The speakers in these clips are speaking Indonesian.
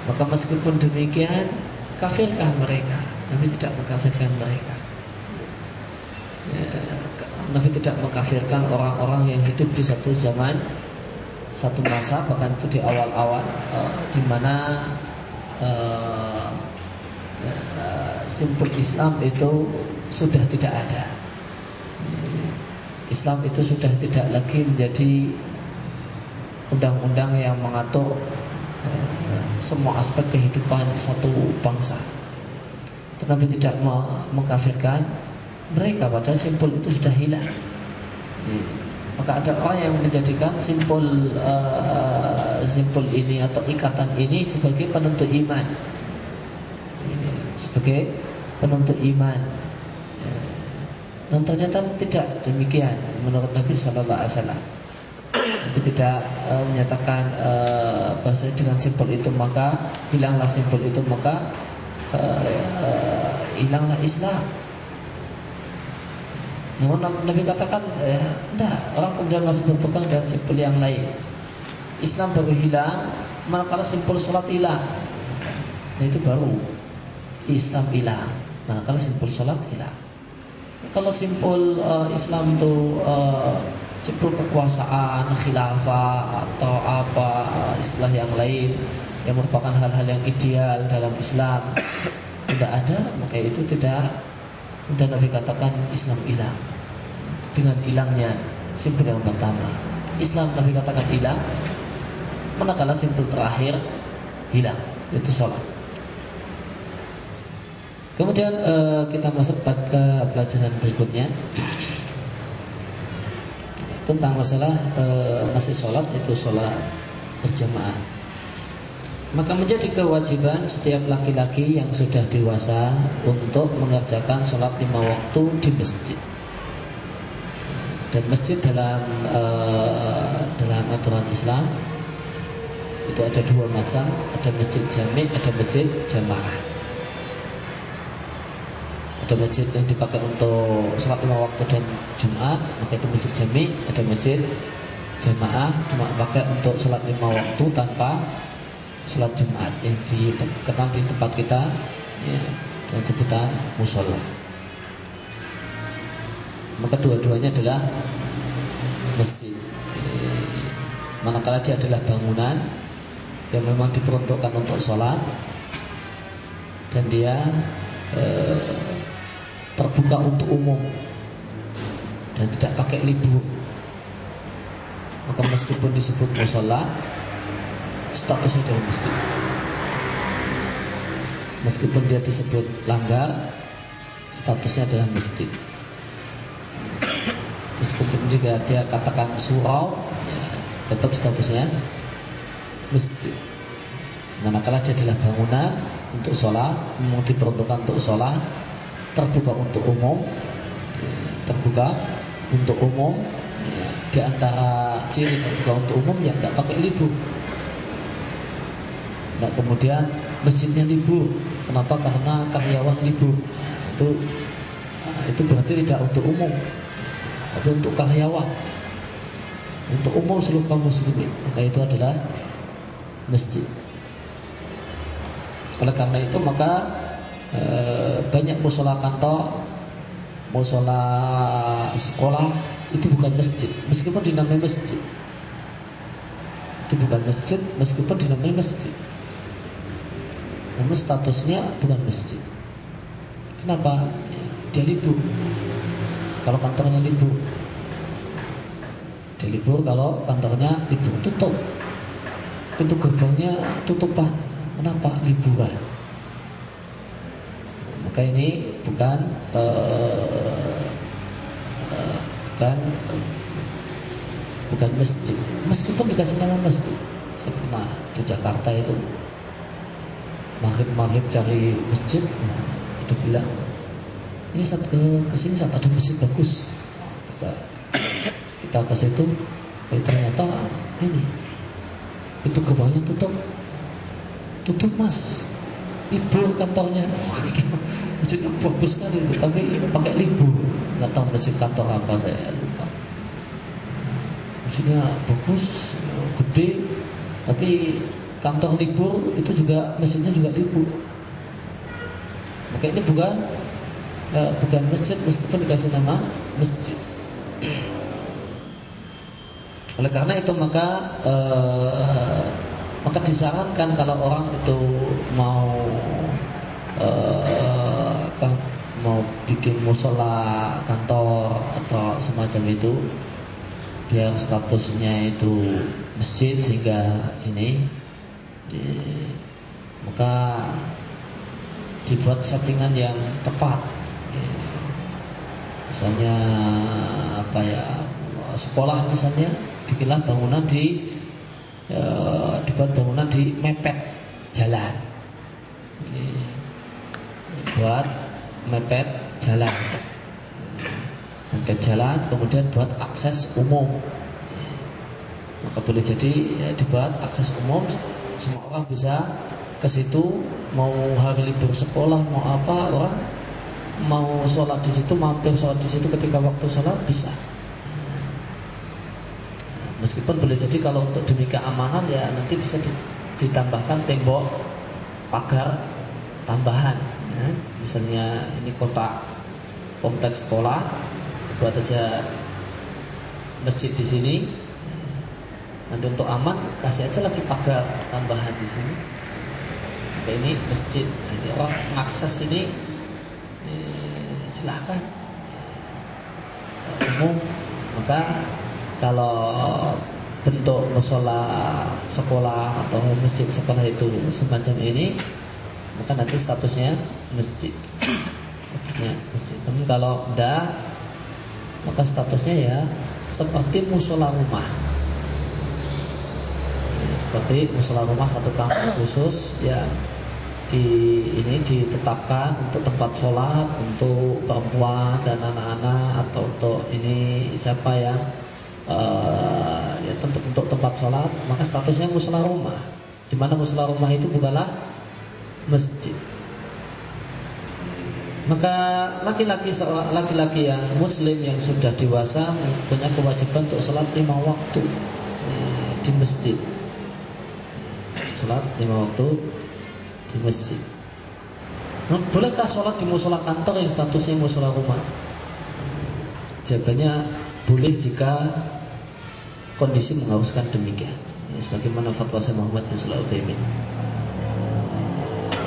Maka meskipun demikian, kafirkah mereka? Nabi tidak mengkafirkan mereka. Nabi tidak mengkafirkan orang-orang yang hidup di satu zaman, satu masa, bahkan itu di awal-awal di mana simpul Islam itu sudah tidak ada. Islam itu sudah tidak lagi menjadi undang-undang yang mengatur semua aspek kehidupan satu bangsa. Nabi tidak mengkafirkan mereka, padahal simpul itu sudah hilang. Maka ada orang yang menjadikan simpul ini atau ikatan ini sebagai penentu iman, sebagai penentu iman. Dan ternyata tidak demikian menurut Nabi Sallallahu Alaihi Wasallam. Nabi tidak menyatakan bahwa dengan simpul itu maka hilanglah simpul itu maka hilanglah Islam. Namun Nabi katakan tidak, orang kemudian masih berpegang dengan simpul yang lain. Islam baru hilang manakala simpul salat hilang. Nah itu baru Islam hilang manakala simpul salat hilang. Kalau simpul Islam itu simpul kekuasaan, khilafah atau apa istilah yang lain yang merupakan hal-hal yang ideal dalam Islam tidak ada, maka itu tidak. Dan Nabi katakan Islam hilang dengan hilangnya simpul yang pertama. Islam Nabi katakan hilang manakala simpul terakhir hilang, itu sholat. Kemudian kita masuk pada pelajaran berikutnya tentang masalah masih sholat, itu sholat berjamaah. Maka menjadi kewajiban setiap laki-laki yang sudah dewasa untuk mengerjakan sholat 5 waktu di masjid. Dan masjid dalam aturan Islam itu ada 2 macam, ada masjid jami', ada masjid jamaah. Ada masjid yang dipakai untuk sholat 5 waktu dan Jumat, maka itu masjid jami'. Ada masjid jamaah cuma pakai untuk sholat 5 waktu tanpa sholat Jumat, yang dikenal di tempat kita ya, dengan sebutan musola. Maka dua-duanya adalah masjid. Manakala dia adalah bangunan yang memang diperuntukkan untuk sholat dan dia terbuka untuk umum dan tidak pakai libur, maka meskipun disebut musola, statusnya adalah masjid. Meskipun dia disebut langgar, statusnya adalah masjid. Meskipun juga dia katakan surau, ya, tetap statusnya masjid. Manakala dia adalah bangunan untuk sholat, mau diperuntukkan untuk sholat, terbuka untuk umum, terbuka untuk umum. Di antara ciri terbuka untuk umum yang tidak pakai libur. Nah, kemudian masjidnya libur. Kenapa? Karena karyawan libur. Itu berarti tidak untuk umum, tapi untuk karyawan, untuk umum seluruh kaum muslimin. Maka itu adalah masjid. Oleh karena itu maka banyak musola kantor, musola sekolah itu bukan masjid, meskipun dinamai masjid. Itu bukan masjid meskipun dinamai masjid, namun statusnya bukan masjid. Kenapa? Dia libur. Kalau kantornya libur, dia libur. Kalau kantornya libur, tutup pintu gerbangnya, tutupan. Kenapa? Liburan. Maka ini bukan masjid, meskipun dikasih nama masjid. Saya pernah di Jakarta itu maghrib cari masjid, itu bilang ini saat kesini saat ada masjid bagus, kita ke situ, ternyata ini pintu gerbangnya tutup mas, libur kantornya. Masjidnya bagus sekali itu, tapi pakai libur. Nggak tahu masjid kantor apa, saya lupa. Masjidnya bagus, gede, tapi kantor libur itu juga masjidnya juga libur. Maka ini bukan masjid meskipun dikasih nama masjid. Oleh karena itu maka disarankan kalau orang itu mau bikin musola kantor atau semacam itu, biar statusnya itu masjid sehingga ini maka dibuat settingan yang tepat. Misalnya sekolah misalnya bikinlah bangunan dibuat bangunan di mepet jalan. Buat mepet jalan, kemudian buat akses umum. Maka boleh jadi dibuat akses umum, semua orang bisa ke situ. Mau hari libur sekolah, mau apa, orang mau sholat di situ, mampir sholat di situ ketika waktu sholat bisa. Meskipun boleh jadi kalau untuk demi keamanan ya nanti bisa ditambahkan tembok pagar tambahan. Misalnya ini kotak kompleks sekolah, buat aja masjid di sini. Nanti untuk aman kasih aja lagi pagar tambahan di sini. Maka ini masjid. Jadi orang mengakses ini silahkan umum. Maka kalau bentuk musola sekolah atau masjid sekolah itu semacam ini, maka nanti statusnya masjid. Namun kalau enggak, maka statusnya ya seperti musola rumah. Seperti musola rumah satu kampung khusus yang ditetapkan untuk tempat sholat untuk perempuan dan anak-anak, atau untuk ini siapa yang untuk tempat sholat, maka statusnya musola rumah. Di mana musola rumah itu bukanlah masjid. Maka laki-laki yang muslim yang sudah dewasa punya kewajiban untuk sholat 5 waktu di masjid. Sholat 5 waktu di masjid. Bolehkah sholat di musola kantor yang statusnya musola rumah? Jawabannya boleh jika kondisi mengharuskan demikian. Sebagaimana fatwa Syekh Muhammad bin Shalih Al-Utsaimin.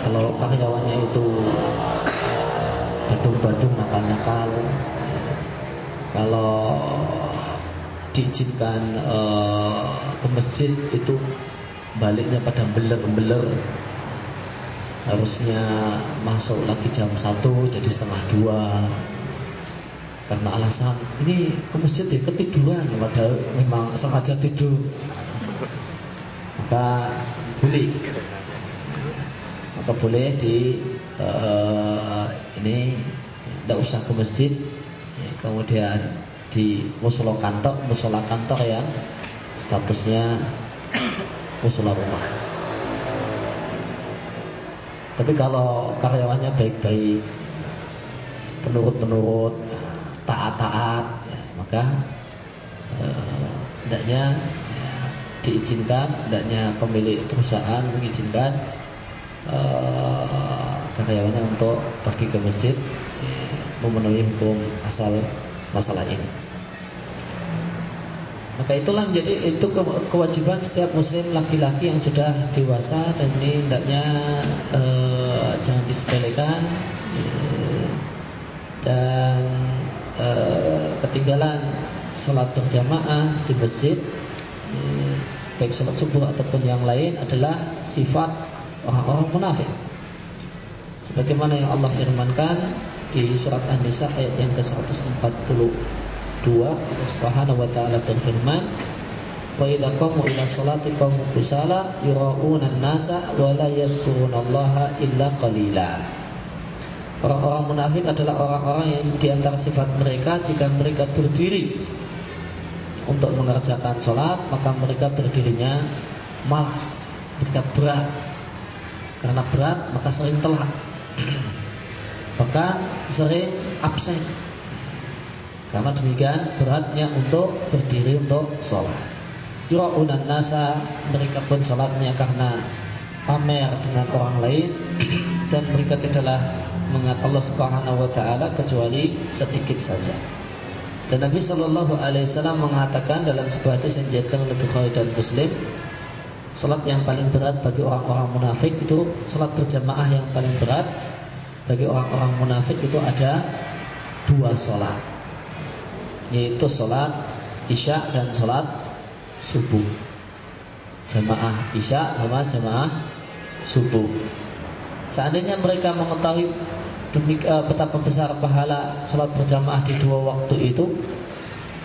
Kalau karyawannya itu badung-badung nakal-nakal, kalau diizinkan ke masjid itu baliknya pada beler-beler, harusnya masuk lagi jam 1 jadi setengah 2 karena alasan ini ke masjid ya ketiduran, padahal memang sengaja tidur. Maka boleh ini tidak usah ke masjid, kemudian di musola kantor yang statusnya musola rumah. Tapi kalau karyawannya baik-baik, penurut, taat, maka hendaknya diizinkan, hendaknya pemilik perusahaan mengizinkan karyawannya untuk pergi ke masjid, memenuhi hukum asal masalah ini. Maka itulah menjadi itu kewajiban setiap muslim laki-laki yang sudah dewasa, dan ini hendaknya jangan disepelekan dan ketinggalan sholat berjamaah di masjid, baik sholat subuh ataupun yang lain, adalah sifat orang-orang munafik. Sebagaimana yang Allah firmankan di surat An-Nisa ayat yang ke-142, Allah Subhanahu wa taala berfirman, "Wa idza qamu ila sholati qamu kusala yura'una an-nasa wa la yadhkurunallaha illa qalila." Orang-orang munafik adalah orang-orang yang di antara sifat mereka, jika mereka berdiri untuk mengerjakan sholat, maka mereka berdirinya malas, mereka berat. Karena berat maka sering telat, bahkan sering absen. Karena demikian beratnya untuk berdiri untuk sholat. yura'unan nasa, mereka pun sholatnya karena pamer dengan orang lain, dan mereka tidaklah mengingat Allah Subhanahu wa taala kecuali sedikit saja. Dan Nabi Shallallahu alaihi wasallam mengatakan dalam sebuah hadis yang diriwayatkan oleh Bukhari dan Muslim, salat yang paling berat bagi orang-orang munafik itu salat berjamaah yang paling berat bagi orang-orang munafik itu ada 2 salat, yaitu salat Isya dan salat subuh. Jamaah Isya sama jamaah subuh. Seandainya mereka mengetahui betapa besar pahala salat berjamaah di 2 waktu itu,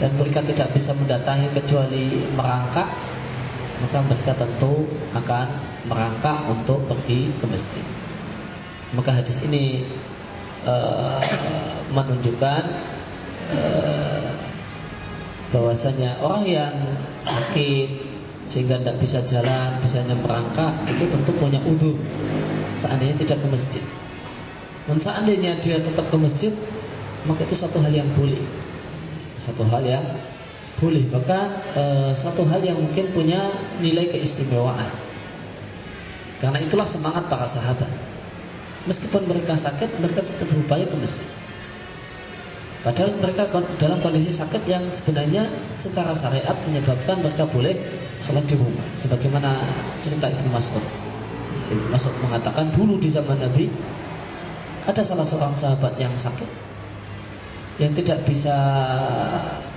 dan mereka tidak bisa mendatangi kecuali merangkak, maka mereka tentu akan merangkak untuk pergi ke masjid. Maka hadis ini menunjukkan bahwasanya orang yang sakit sehingga tidak bisa jalan, bisanya merangkak, itu tentu punya udzur seandainya tidak ke masjid. Dan seandainya dia tetap ke masjid, maka itu satu hal yang boleh, satu hal yang boleh, bahkan satu hal yang mungkin punya nilai keistimewaan. Karena itulah semangat para sahabat, meskipun mereka sakit, mereka tetap berupaya ke masjid. Padahal mereka dalam kondisi sakit yang sebenarnya secara syariat menyebabkan mereka boleh sholat di rumah, sebagaimana cerita Ibnu Mas'ud. Ibnu Mas'ud mengatakan dulu di zaman Nabi ada salah seorang sahabat yang sakit, yang tidak bisa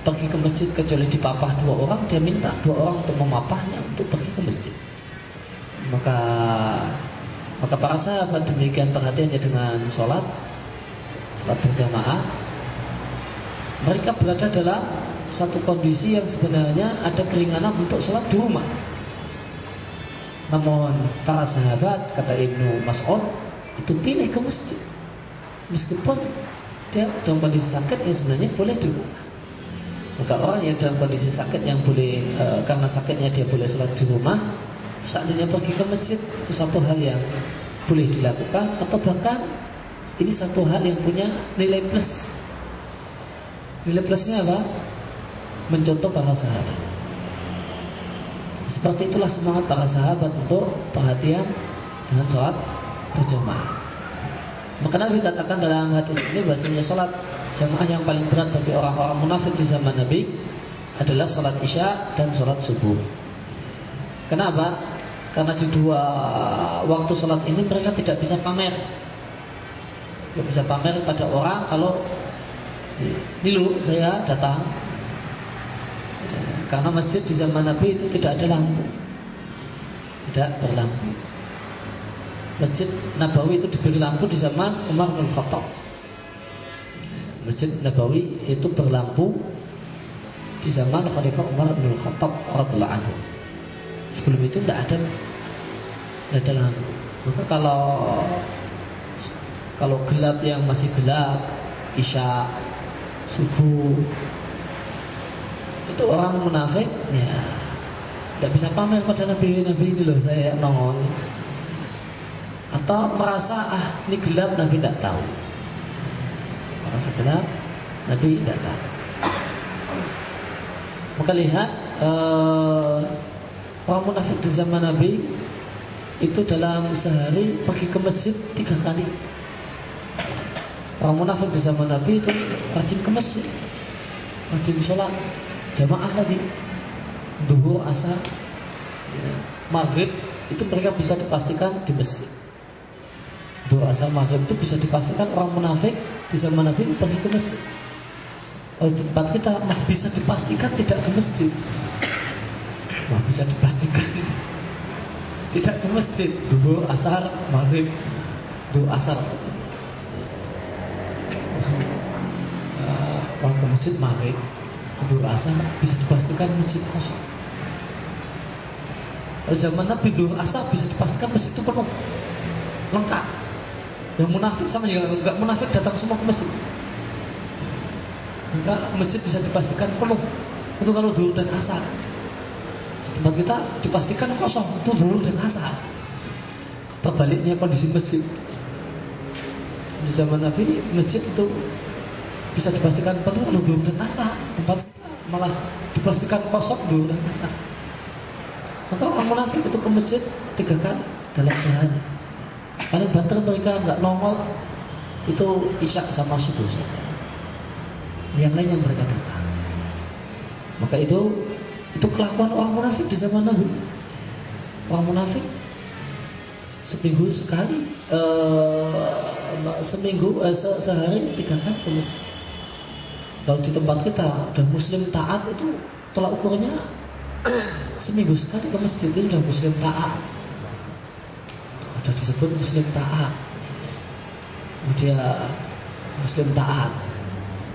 pergi ke masjid kecuali dipapah 2 orang. Dia minta 2 orang untuk memapahnya untuk pergi ke masjid. Maka para sahabat demikian perhatiannya dengan sholat berjamaah. Mereka berada dalam satu kondisi yang sebenarnya ada keringanan untuk sholat di rumah. Namun para sahabat, kata Ibnu Mas'ud, itu pilih ke masjid, meskipun dia dalam kondisi sakit yang sebenarnya boleh di rumah. Maka orang yang dalam kondisi sakit yang boleh karena sakitnya dia boleh sholat di rumah, seandainya pergi ke masjid, itu satu hal yang boleh dilakukan, atau bahkan ini satu hal yang punya nilai plus. Nilai plusnya apa? Mencontoh para sahabat. Seperti itulah semangat para sahabat untuk perhatian dengan sholat berjamaah. Maka Nabi katakan dalam hadis ini bahasanya sholat jamaah yang paling berat bagi orang-orang munafik di zaman Nabi adalah sholat Isya dan sholat subuh. Kenapa? Karena di 2 waktu sholat ini mereka tidak bisa pamer. Tidak bisa pamer pada orang kalau ini loh saya datang. Karena masjid di zaman Nabi itu tidak ada lampu, tidak berlampu. Masjid Nabawi itu diberi lampu di zaman Umar bin Khattab. Masjid Nabawi itu berlampu di zaman Khalifah Umar bin Khattab radhiyallahu anhu. Sebelum itu tidak ada lampu. Maka kalau gelap yang masih gelap, Isya, subuh, itu orang munafik ya tidak bisa pamer pada Nabi ini loh saya nongol, atau merasa ini gelap Nabi tidak tahu, merasa gelap Nabi tidak tahu. Maka lihat orang munafik di zaman Nabi itu dalam sehari pergi ke masjid 3 kali. Orang munafik di zaman Nabi itu rajin ke masjid, rajin sholat jamaah lagi, duhur, asar, maghrib itu mereka bisa dipastikan di masjid. Duhur, asar, maghrib itu bisa dipastikan orang munafik di zaman Nabi pergi ke masjid. Kalau di tempat kita bisa dipastikan tidak ke masjid, bisa dipastikan tidak ke masjid. Duhur, asar, maghrib, duhur, asar. Orang ke masjid maghrib, duhur, asar bisa dipastikan masjid kosong. Pada zaman Nabi duhur, asar bisa dipastikan masjid itu penuh, lengkap. Yang munafik sama yang enggak munafik datang semua ke masjid. Maka masjid bisa dipastikan penuh. Itu kalau duhur dan asar. Di tempat kita dipastikan kosong, itu duhur dan asar. Terbaliknya kondisi masjid. Di zaman Nabi masjid itu bisa dipastikan penuh duhur dan asar, tempat malah dipastikan kosong duhur dan asar. Maka orang munafik itu ke masjid 3 kali dalam sehari. Paling banter mereka nggak nongol itu isya sama subuh saja. Yang lain yang mereka datang. Maka itu kelakuan orang munafik di zaman Nabi. Orang munafik seminggu sekali, sehari 3 kali ke masjid. Kalau di tempat kita udah muslim taat itu tolak ukurnya seminggu sekali ke masjid itu udah muslim taat. Udah disebut muslim taat. Dia muslim taat.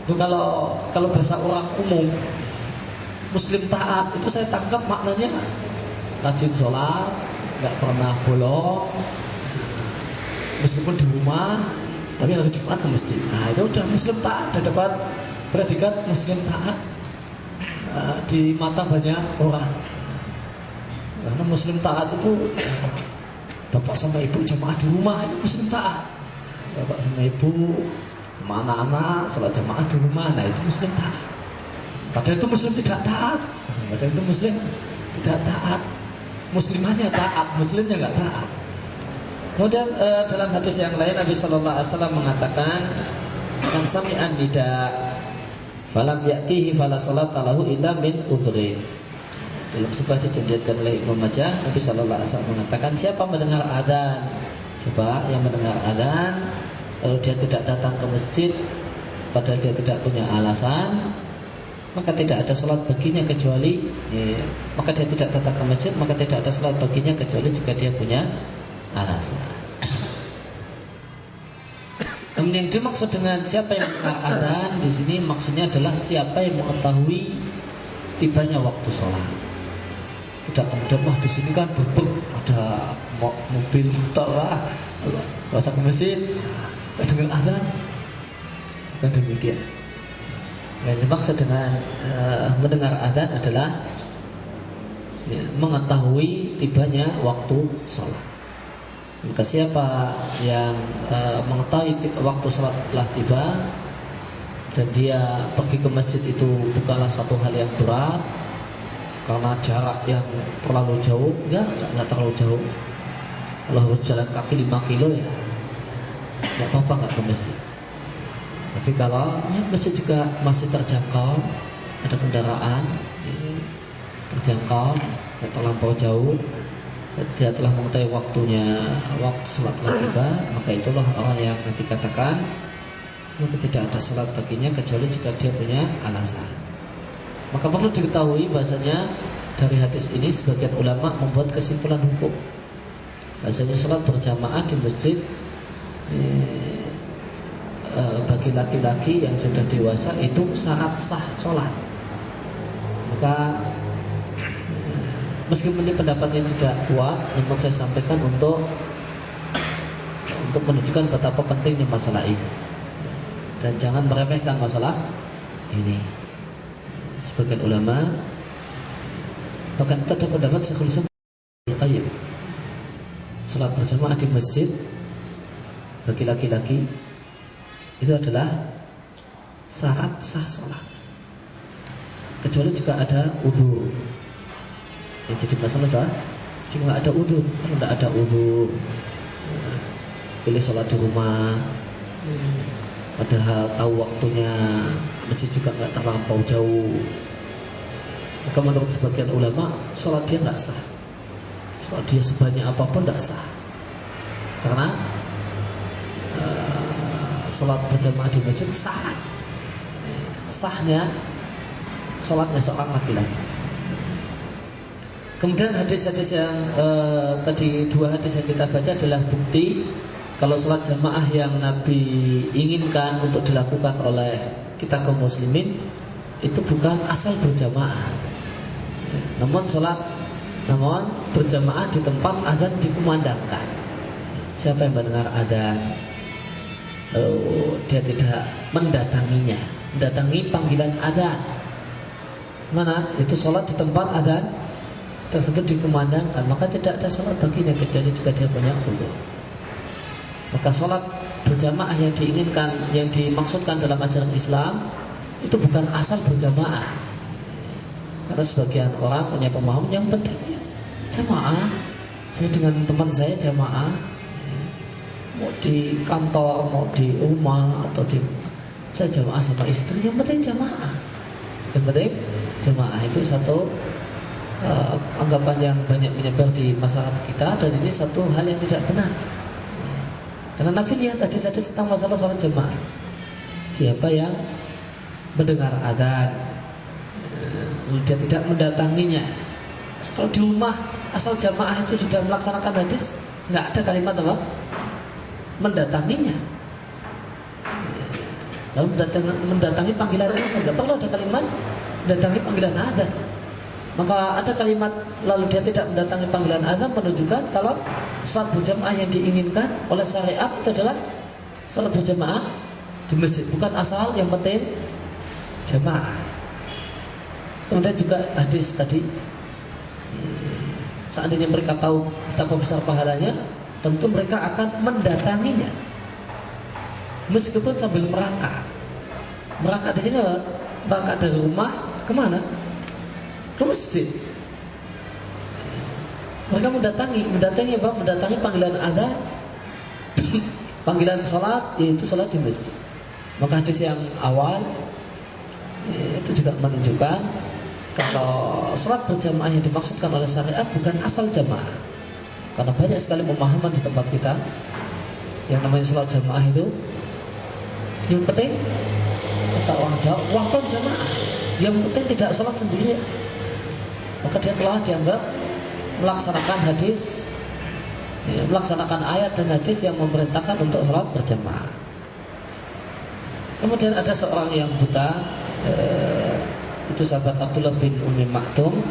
Itu kalau bahasa orang umum muslim taat itu saya tangkap maknanya rajin sholat, nggak pernah bolong, meskipun di rumah tapi hari Jumat ke masjid. Nah itu udah muslim taat, udah dapat predikat muslim taat di mata banyak orang. Karena muslim taat itu bapak sama ibu jamaah di rumah itu muslim taat. Bapak sama ibu sama anak-anak salat jamaah di rumah, nah itu muslim taat. Padahal itu muslim tidak taat. Padahal itu muslim tidak taat. Muslimannya taat, muslimnya nggak taat. Kemudian dalam hadis yang lain Nabi Shallallahu Alaihi Wasallam mengatakan, "Man sami'an nida, falam ya'tihi fala sholata lahu illa min udhrin." Dalam sebuah diriwayatkan oleh Ibnu Majah, Nabi Shallallahu Alaihi Wasallam mengatakan, siapa mendengar adzan, siapa yang mendengar adzan lalu dia tidak datang ke masjid padahal dia tidak punya alasan, maka tidak ada sholat baginya kecuali maka dia tidak datang ke masjid, maka tidak ada sholat baginya kecuali jika dia punya alasan. Yang dimaksud dengan siapa yang mendengar adzan di sini maksudnya adalah siapa yang mengetahui tibanya waktu sholat. Tidak kemudian wah di sini kan berbuk ada mobil motor lah, nggak usah ke masjid, nggak dengar adzan. Bukan demikian. Yang dimaksud dengan mendengar adzan adalah mengetahui tibanya waktu sholat. Maka siapa yang mengetahui waktu sholat telah tiba dan dia pergi ke masjid itu bukanlah satu hal yang berat karena jarak yang terlalu jauh, enggak terlalu jauh. Kalau harus jalan kaki 5 kilo ya enggak apa-apa enggak ke masjid. Tapi kalau masjid juga masih terjangkau, ada kendaraan terjangkau, tidak terlampau jauh, dia telah mengetahui waktunya, waktu sholat telah tiba, maka itulah orang yang Nabi katakan maka tidak ada sholat baginya kecuali jika dia punya alasan. Maka perlu diketahui bahasanya dari hadis ini sebagian ulama membuat kesimpulan hukum bahasanya sholat berjamaah di masjid bagi laki-laki yang sudah dewasa itu syarat sah sholat. Maka meskipun ini pendapatnya tidak kuat, namun saya sampaikan untuk menunjukkan betapa pentingnya masalah ini dan jangan meremehkan masalah ini. Sebagian ulama bahkan ada pendapat Syekhul Islam Ibnu Qayyim, salat berjamaah di masjid bagi laki-laki itu adalah syarat sah salat kecuali jika ada udhu. Jadi masalah adalah jika nggak ada udhu, kalau nggak ada udhu pilih sholat di rumah, padahal tahu waktunya masjid juga nggak terlampau jauh, maka menurut sebagian ulama sholat dia nggak sah. Sholat dia sebanyak apapun nggak sah karena sholat berjamaah di masjid sahnya sholatnya seorang laki-laki. Kemudian hadis-hadis yang tadi dua hadis yang kita baca adalah bukti kalau sholat jamaah yang Nabi inginkan untuk dilakukan oleh kita kaum muslimin itu bukan asal berjamaah, namun berjamaah di tempat adzan dikumandangkan. Siapa yang mendengar adzan dia tidak mendatangi panggilan adzan, mana itu sholat di tempat adzan tersebut dikumandangkan, maka tidak ada sholat baginya kecuali jika dia punya udhu. Maka sholat berjamaah yang diinginkan, yang dimaksudkan dalam ajaran Islam itu bukan asal berjamaah, karena sebagian orang punya pemahaman yang penting jamaah. Saya dengan teman saya jamaah, mau di kantor, mau di rumah, atau saya jamaah sama istri. Yang penting jamaah. Yang penting jamaah itu satu anggapan yang banyak menyebar di masyarakat kita, dan ini satu hal yang tidak benar. Karena Nabi lihat hadis-hadis tentang masalah sholat jamaah. Siapa yang mendengar adzan lalu dia tidak mendatanginya, kalau di rumah asal jamaah itu sudah melaksanakan hadis, nggak ada kalimat apa? Mendatanginya. Lalu mendatangi panggilan adzan, nggak perlu ada kalimat mendatangi panggilan adzan. Maka ada kalimat lalu dia tidak mendatangi panggilan adzan, menunjukkan kalau sholat berjamaah yang diinginkan oleh syariat itu adalah sholat berjamaah di masjid, bukan asal yang penting jamaah. Kemudian juga hadis tadi, seandainya mereka tahu betapa besar pahalanya, tentu mereka akan mendatanginya, meskipun sambil merangkak. Merangkak di sini merangkak dari rumah kemana? Ke masjid. Mereka mendatangi apa? Mendatangi panggilan adzan, panggilan sholat, yaitu sholat di masjid. Maka hadis yang awal itu juga menunjukkan kalau sholat berjamaah yang dimaksudkan oleh syariat bukan asal jamaah. Karena banyak sekali pemahaman di tempat kita yang namanya sholat jamaah itu yang penting, kata orang Jawa, waktu jamaah, yang penting tidak sholat sendiri. Maka dia telah dianggap melaksanakan hadis, melaksanakan ayat dan hadis yang memerintahkan untuk sholat berjamaah. Kemudian ada seorang yang buta, itu sahabat Abdullah bin Ummi Maktum,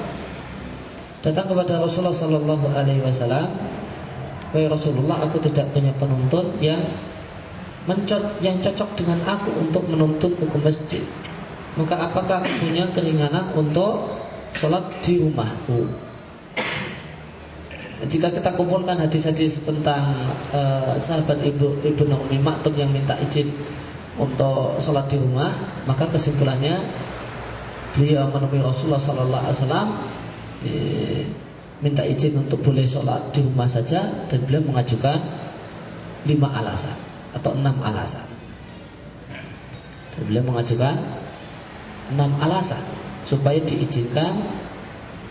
datang kepada Rasulullah Sallallahu Alaihi Wasallam. Wahai Rasulullah, aku tidak punya penuntun yang cocok dengan aku untuk menuntun ke masjid. Maka apakah aku punya keringanan untuk sholat di rumahku? Jika kita kumpulkan hadis-hadis tentang sahabat Ibnu Ummi Maktum yang minta izin untuk sholat di rumah, maka kesimpulannya beliau menemui Rasulullah Sallallahu Alaihi Wasallam, minta izin untuk boleh sholat di rumah saja, dan beliau mengajukan 5 alasan atau 6 alasan. Dan beliau mengajukan 6 alasan supaya diizinkan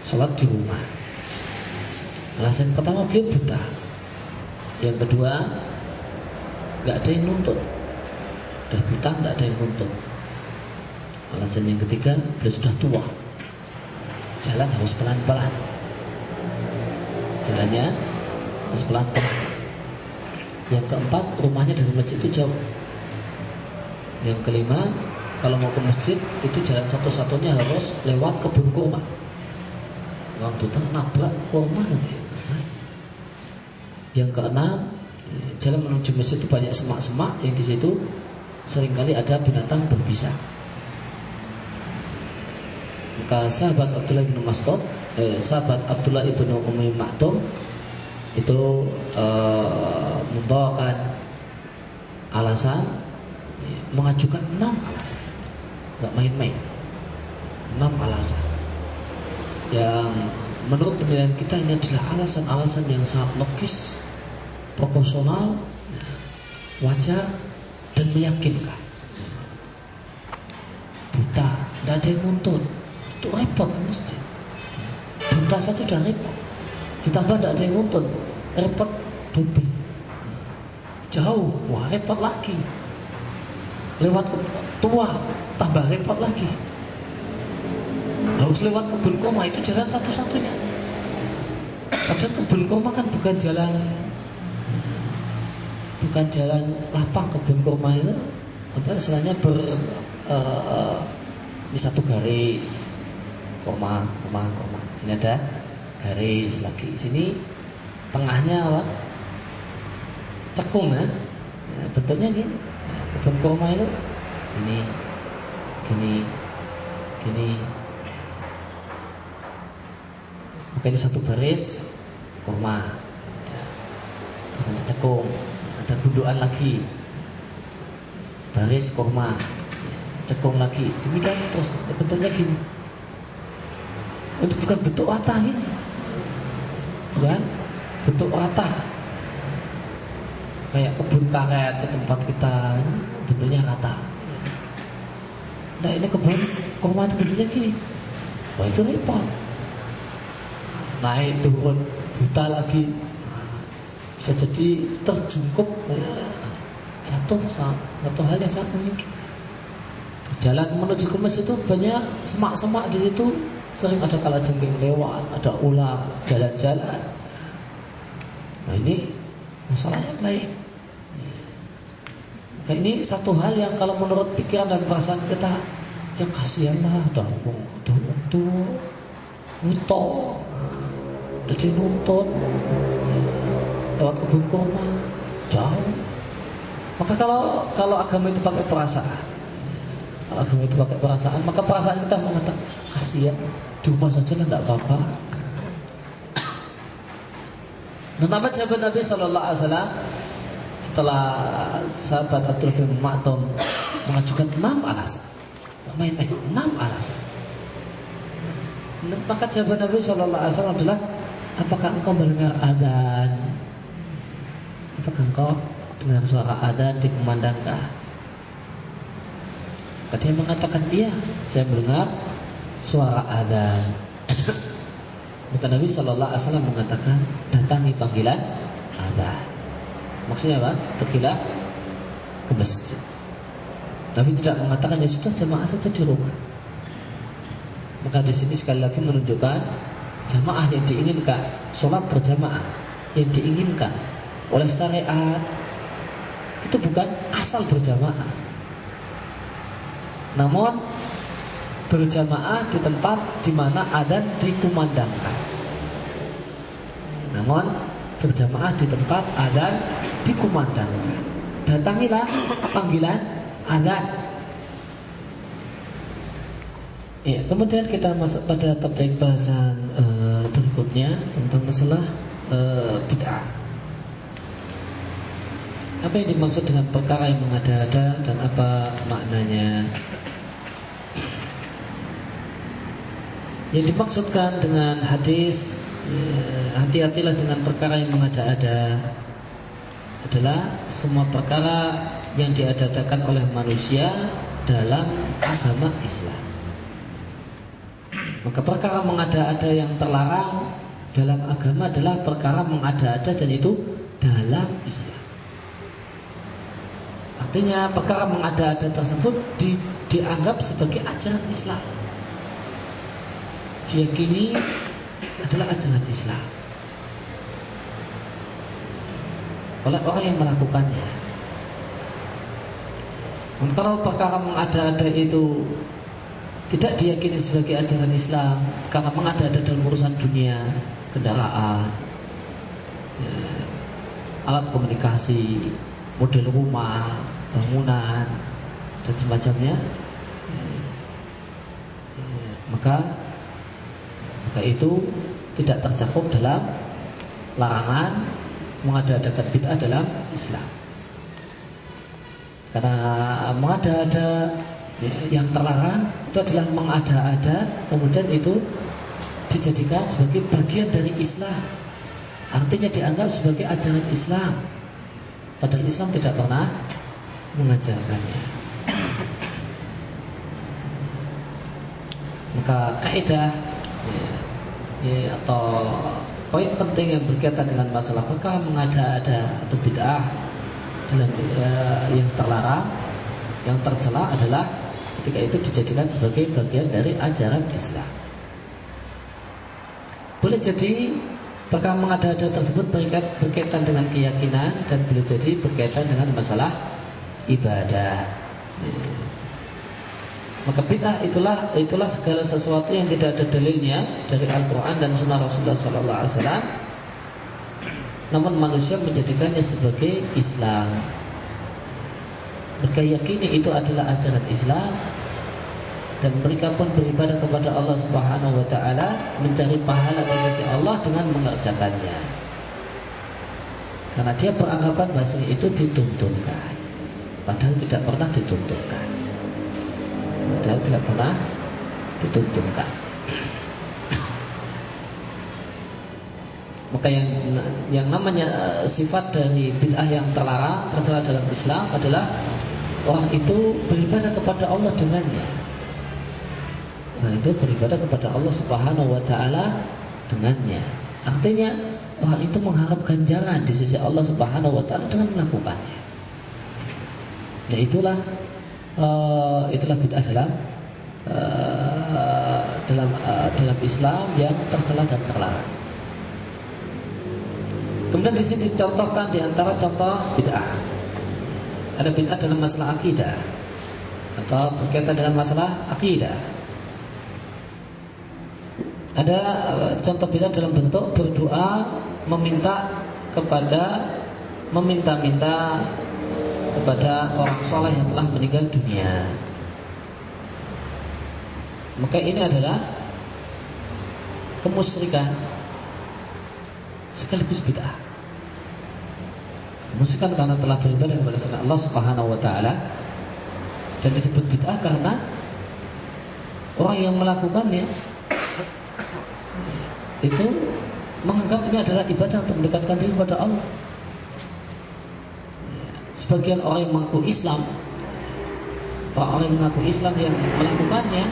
sholat di rumah. Alasan pertama, beliau buta. Yang kedua, nggak ada yang nuntut. Udah buta, nggak ada yang nuntut. Alasan yang ketiga, beliau sudah tua, jalan harus pelan-pelan, jalannya harus pelan-pelan. Yang keempat, rumahnya dari masjid itu jauh. Yang kelima, kalau mau ke masjid itu jalan satu-satunya harus lewat kebun kurma. Orang buta nabrak kurma nanti. Yang keenam, jalan menuju masjid itu banyak semak-semak yang di situ seringkali ada binatang berbisa. Maka sahabat Abdullah bin Mas'ud, sahabat Abdullah ibnu Ummi Maktum itu membawakan alasan, mengajukan 6 alasan, nggak main-main, 6 alasan yang menurut penilaian kita ini adalah alasan-alasan yang sangat logis, proporsional, wajar, dan meyakinkan. Buta, tidak ada yang nuntut, itu repot ke masjid. Buta saja sudah repot, ditambah tidak ada yang nuntut, repot double. Jauh, wah repot lagi. Lewat tua, tambah repot lagi. Harus lewat kebun kurma, itu jalan satu-satunya. Padahal kebun kurma kan bukan jalan lapang. Kebun kurma itu apa istilahnya di satu garis, kurma. Sini ada garis lagi, sini tengahnya apa? Cekung ya, bentuknya gini. Kebun kurma itu gini. Maka ini satu baris kurma, terus ada cekung, ada gundukan lagi, baris kurma, cekung lagi, demikian terus. Bentuknya gini. Itu bukan bentuk watah ini. bukan bentuk rata. Kayak kebun karet di tempat kita bentuknya rata. Nah ini kebun kurma itu bentuknya gini. Wah itu repot. Naik turun buta lagi. Bisa jadi terjungkup, jatuh, satu hal yang sangat mungkin. Jalan menuju ke masjid itu banyak semak-semak di situ, sering ada kalajengking lewat, ada ular jalan-jalan. Nah ini masalah yang lain. Nah, ini satu hal yang kalau menurut pikiran dan perasaan kita, ya kasihanlah, udah tua, utuh, udah dinuntut, lewat kebun kurma, jauh. Maka kalau agama itu pakai perasaan, maka perasaan kita mengatakan kasihan, di rumah saja tidak apa-apa. Dan apa jawaban Nabi Sallallahu Alaihi Wasallam setelah sahabat Abdul bin Maktum mengajukan 6 alasan, main-main 6 alasan. Maka jawaban Nabi Sallallahu Alaihi Wasallam adalah, apakah engkau mendengar adzan? Apakah engkau dengar suara adzan dikumandangkan? Dia mengatakan, iya, saya mendengar suara adzan. Maka Nabi Sallallahu Alaihi Wasallam mengatakan, datangi panggilan adzan. Maksudnya apa? Pergilah ke masjid. Tapi tidak mengatakan ya sudah jamaah saja di rumah. Maka di sini sekali lagi menunjukkan jamaah yang diinginkan, sholat berjamaah yang diinginkan oleh syariat itu bukan asal berjamaah, namun berjamaah di tempat di mana adzan dikumandangkan. Namun berjamaah di tempat adzan dikumandangkan. Datangilah panggilan adzan. Ya, kemudian kita masuk pada topik bahasan berikutnya tentang masalah bid'ah. Apa yang dimaksud dengan perkara yang mengada-ada dan apa maknanya? Yang dimaksudkan dengan hadis hati-hatilah dengan perkara yang mengada-ada adalah semua perkara yang diada-adakan oleh manusia dalam agama Islam. Maka perkara mengada-ada yang terlarang dalam agama adalah perkara mengada-ada dan itu dalam Islam. Artinya perkara mengada-ada tersebut dianggap sebagai ajaran Islam, diyakini adalah ajaran Islam oleh orang yang melakukannya. Dan kalau perkara mengada-ada itu tidak diyakini sebagai ajaran Islam karena mengada-ada dalam urusan dunia, kendaraan, alat komunikasi, model rumah, bangunan dan semacamnya, maka itu tidak tercakup dalam larangan mengada-adakan bid'ah dalam Islam. Karena mengada-ada yang terlarang itu adalah mengada-ada kemudian itu dijadikan sebagai bagian dari Islam, artinya dianggap sebagai ajaran Islam, padahal Islam tidak pernah mengajarkannya. Maka kaidah atau poin penting yang berkaitan dengan masalah perkara mengada-ada atau bid'ah dalam yang terlarang, yang tercela adalah ketika itu dijadikan sebagai bagian dari ajaran Islam. Boleh jadi perkara mengada-ada tersebut berkaitan dengan keyakinan dan boleh jadi berkaitan dengan masalah ibadah. Maka bid'ah itulah segala sesuatu yang tidak ada dalilnya dari Al-Quran dan Sunnah Rasulullah SAW, namun manusia menjadikannya sebagai Islam. Mereka yakini itu adalah ajaran Islam dan mereka pun beribadah kepada Allah Subhanahu Wa Taala, mencari pahala di sisi Allah dengan mengerjakannya. Karena dia beranggapan bahwa itu dituntunkan, padahal tidak pernah dituntunkan. Padahal tidak pernah dituntunkan. Maka yang namanya sifat dari bid'ah yang terlarang, tercela dalam Islam adalah orang itu beribadah kepada Allah dengannya. Orang itu beribadah kepada Allah Subhanahu wa taala dengannya. Artinya orang itu mengharap ganjaran di sisi Allah Subhanahu wa taala dengan melakukannya. Ya itulah bid'ah dalam Islam yang tercela dan terlarang. Kemudian di sini dicontohkan di antara contoh bid'ah. Ada bid'ah dalam masalah akidah atau berkaitan dengan masalah akidah. Ada contoh bid'ah dalam bentuk berdoa meminta-minta kepada orang soleh yang telah meninggal dunia. Maka ini adalah kemusyrikan sekaligus bid'ah. Kemusyrikan karena telah beribadah kepada selain Allah Subhanahu wa taala, dan disebut bid'ah karena orang yang melakukannya itu menganggap ini adalah ibadah untuk mendekatkan diri kepada Allah. Sebagian orang yang mengaku Islam, orang yang mengaku Islam yang melakukannya,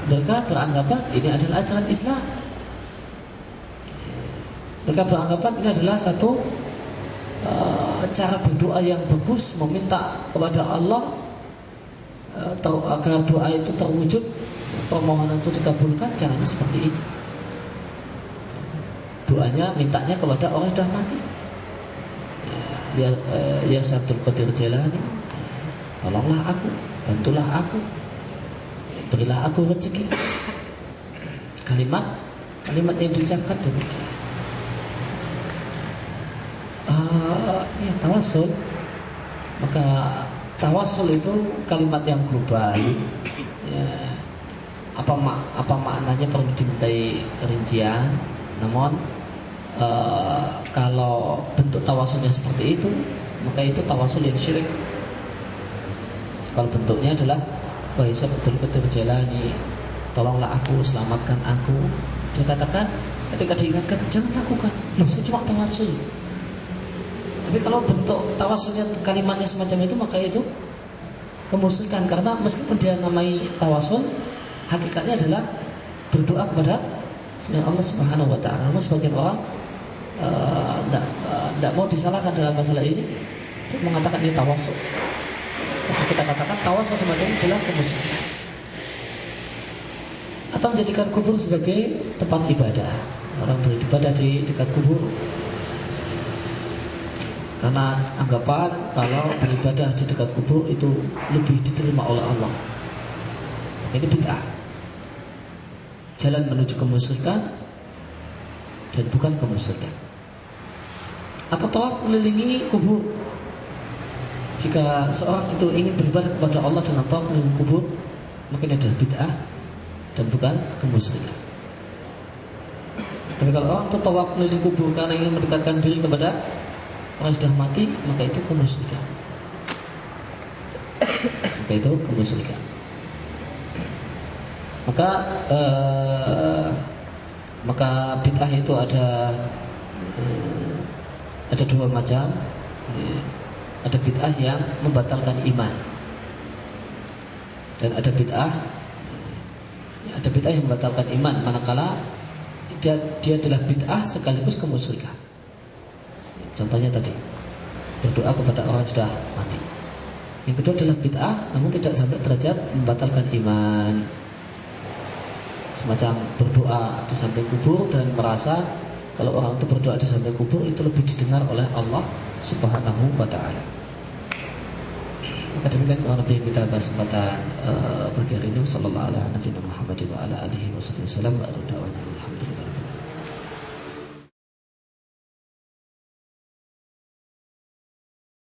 mereka beranggapan ini adalah ajaran Islam. Mereka beranggapan ini adalah satu cara berdoa yang bagus, meminta kepada Allah agar doa itu terwujud, permohonan itu dikabulkan. Caranya seperti ini. Doanya mintanya kepada orang yang sudah mati. Ya Abdul Qadir Jailani, tolonglah aku, bantulah aku, berilah aku rezeki. Kalimat yang diucapkan demikian. Ya tawasul. Maka tawasul itu kalimat yang global. Ya, apa maknanya perlu dimintai rincian. Namun kalau bentuk tawasulnya seperti itu, maka itu tawasul yang syirik. Kalau bentuknya adalah wahai Abdul Qadir Jailani, tolonglah aku, selamatkan aku, dia katakan, ketika diingatkan jangan lakukan. Loh, saya cuma tawasul. Tapi kalau bentuk tawasulnya kalimatnya semacam itu, maka itu kemusyrikan. Karena meskipun dia namai tawasul, hakikatnya adalah berdoa kepada selain Allah Subhanahu wa taala. Namun sebagian orang tidak mau disalahkan dalam masalah ini, dia mengatakan ini tawasul. Tapi kita katakan tawasul semacam ini adalah kemusyrikan. Atau menjadikan kubur sebagai tempat ibadah. Orang beribadah di dekat kubur karena anggapan kalau beribadah di dekat kubur itu lebih diterima oleh Allah. Ini bid'ah, jalan menuju kemusyrikan dan bukan kemusyrikan. Atau tawaf mengelilingi kubur. Jika seorang itu ingin beribadah kepada Allah dengan tawaf mengelilingi kubur, maka ini adalah bid'ah dan bukan kemusyrikan. Tapi kalau orang itu tawaf mengelilingi kubur karena ingin mendekatkan diri kepada orang sudah mati, maka itu kemusyrikan. Maka bid'ah itu ada dua macam. Ada bid'ah yang membatalkan iman, dan ada bid'ah yang membatalkan iman manakala dia adalah bid'ah sekaligus kemusyrikan. Contohnya tadi, berdoa kepada orang yang sudah mati. Yang kedua adalah bid'ah namun tidak sampai derajat membatalkan iman, semacam berdoa di samping kubur dan merasa kalau orang itu berdoa di samping kubur itu lebih didengar oleh Allah Subhanahu wa ta'ala. Maka demikian kurang lebih yang kita bahas kesempatan pagi hari ini. Sallallahu alaihi wa sallam.